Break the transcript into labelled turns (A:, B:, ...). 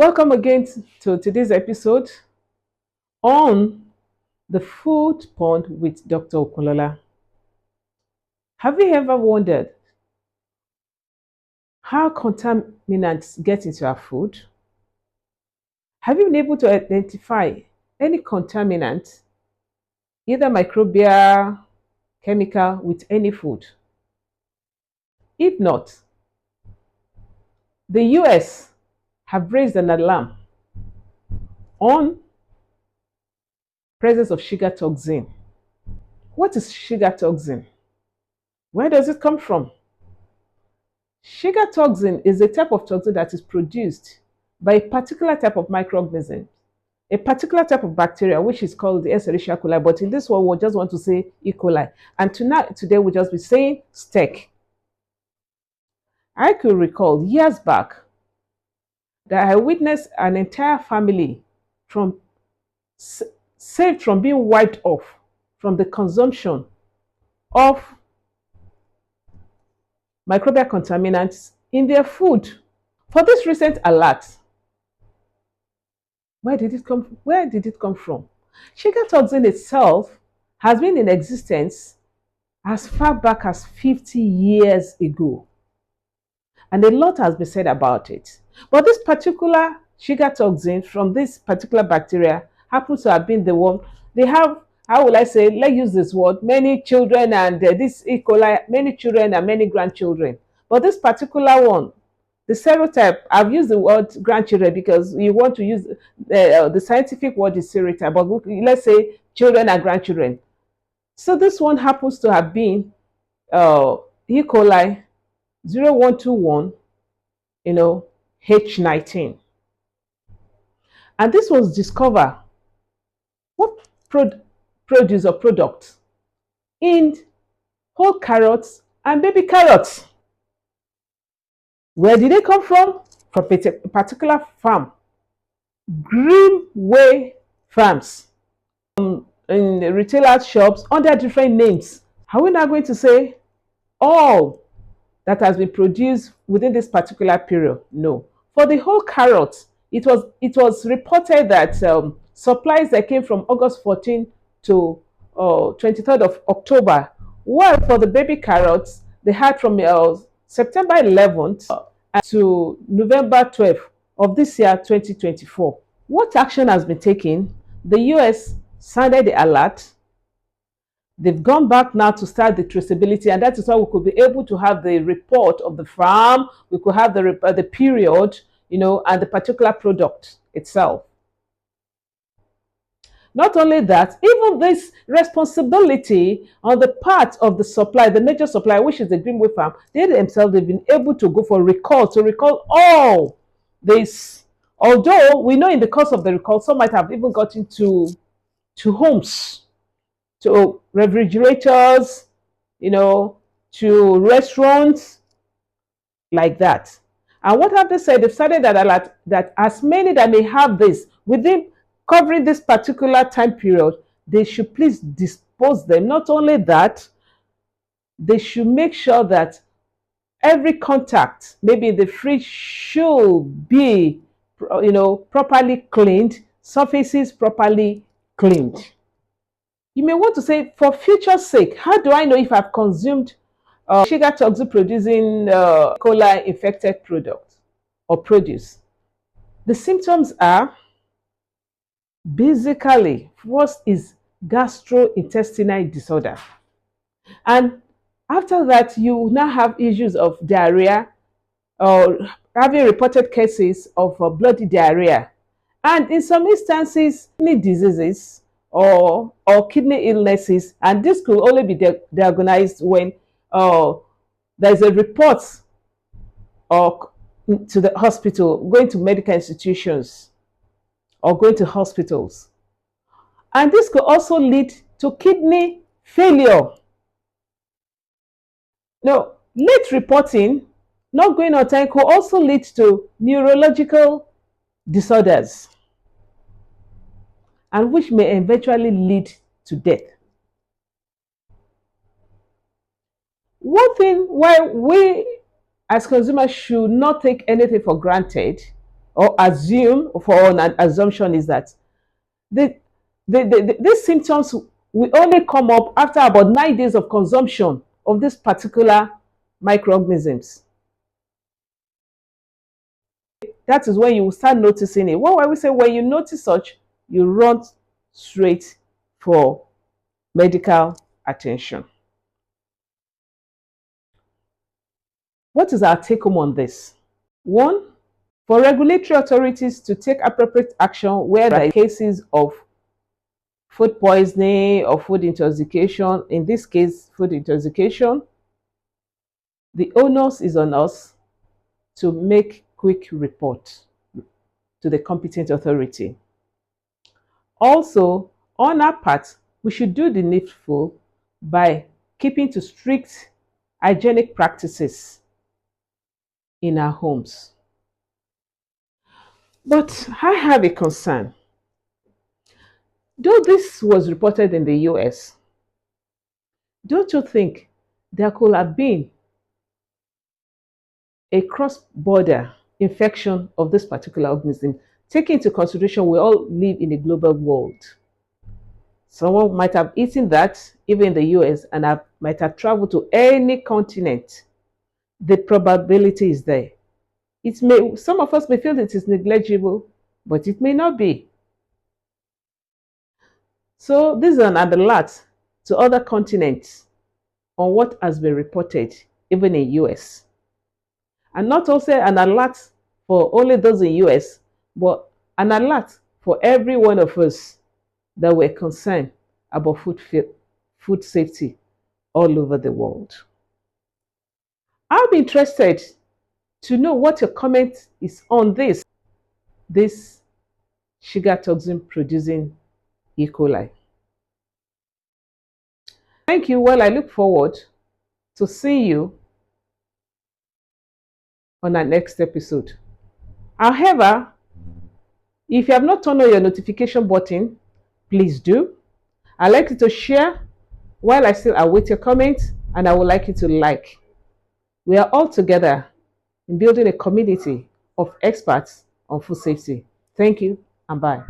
A: Welcome again to today's episode on the food pond with Dr. Okunola. Have you ever wondered how contaminants get into our food? Have you been able to identify any contaminant, either microbial, chemical, with any food? If not, the US have raised an alarm on presence of Shigatoxin. What is Shigatoxin? Where does it come from? Shigatoxin is a type of toxin that is produced by a particular type of microorganism, a particular type of bacteria, which is called the Escherichia coli. But in this one, we just want to say E. coli. And today, we'll just be saying steak. I could recall years back that I witnessed an entire family from saved from being wiped off from the consumption of microbial contaminants in their food. For this recent alert, where did it come? Where did it come from? Sugar toxin itself has been in existence as far back as 50 years ago, and a lot has been said about it. But this particular sugar toxin from this particular bacteria happens to have been the one they have. How will I say? Let's use this word: many children and this E. coli, many children and many grandchildren. But this particular one, the serotype, I've used the word grandchildren because you want to use the scientific word is serotype, but let's say children and grandchildren. So this one happens to have been E. coli 0121, H19. And this was discovered, what produce or product? In whole carrots and baby carrots. Where did they come from? From a particular farm, Greenway Farms, in the retailer shops under different names. Are we now going to say all that has been produced within this particular period? No. For the whole carrot, it was reported that supplies that came from August 14 to 23rd of October, while for the baby carrots, they had from September 11th to November 12th of this year, 2024. What action has been taken? The US sounded the alert. They've gone back now to start the traceability, and that is why we could be able to have the report of the farm. We could have the period, and the particular product itself. Not only that, even this responsibility on the part of the supplier, the major supplier, which is the Greenway Farm, they themselves, they've been able to go for recall, to recall all this. Although we know in the course of the recall, some might have even gotten to homes, to refrigerators, to restaurants, like that. And what have they said? They've started that alert that as many that may have this within covering this particular time period, they should please dispose them. Not only that, they should make sure that every contact, maybe in the fridge, should be, properly cleaned, surfaces properly cleaned. You may want to say, for future's sake, how do I know if I've consumed sugar toxin producing coli infected product or produce? The symptoms are basically, first is gastrointestinal disorder. And after that, you now have issues of diarrhea or having reported cases of bloody diarrhea. And in some instances, kidney diseases or kidney illnesses, and this could only be diagnosed when there's a report or to the hospital, going to medical institutions or going to hospitals. And this could also lead to kidney failure. No, late reporting, not going on time, could also lead to neurological disorders, and which may eventually lead to death. One thing why we as consumers should not take anything for granted, or assume for an assumption is that the, these symptoms will only come up after about 9 days of consumption of these particular microorganisms. That is when you will start noticing it. What we say, when you notice such, you run straight for medical attention. What is our take home on this? One, for regulatory authorities to take appropriate action where there are cases of food poisoning or food intoxication, in this case, food intoxication, the onus is on us to make quick report to the competent authority. Also, on our part, we should do the needful by keeping to strict hygienic practices in our homes. But I have a concern. Though this was reported in the US, don't you think there could have been a cross-border infection of this particular organism? Taking into consideration we all live in a global world. Someone might have eaten that even in the US and might have traveled to any continent. The probability is there. Some of us may feel it is negligible, but it may not be. So this is an alert to other continents on what has been reported, even in US. And not also an alert for only those in US, but an alert for every one of us that were concerned about food safety all over the world. I'll be interested to know what your comment is on this Shigatoxin producing E. coli. Thank you. Well, I look forward to seeing you on our next episode. However, if you have not turned on your notification button, please do. I'd like you to share while I still await your comments, and I would like you to like. We are all together in building a community of experts on food safety. Thank you and bye.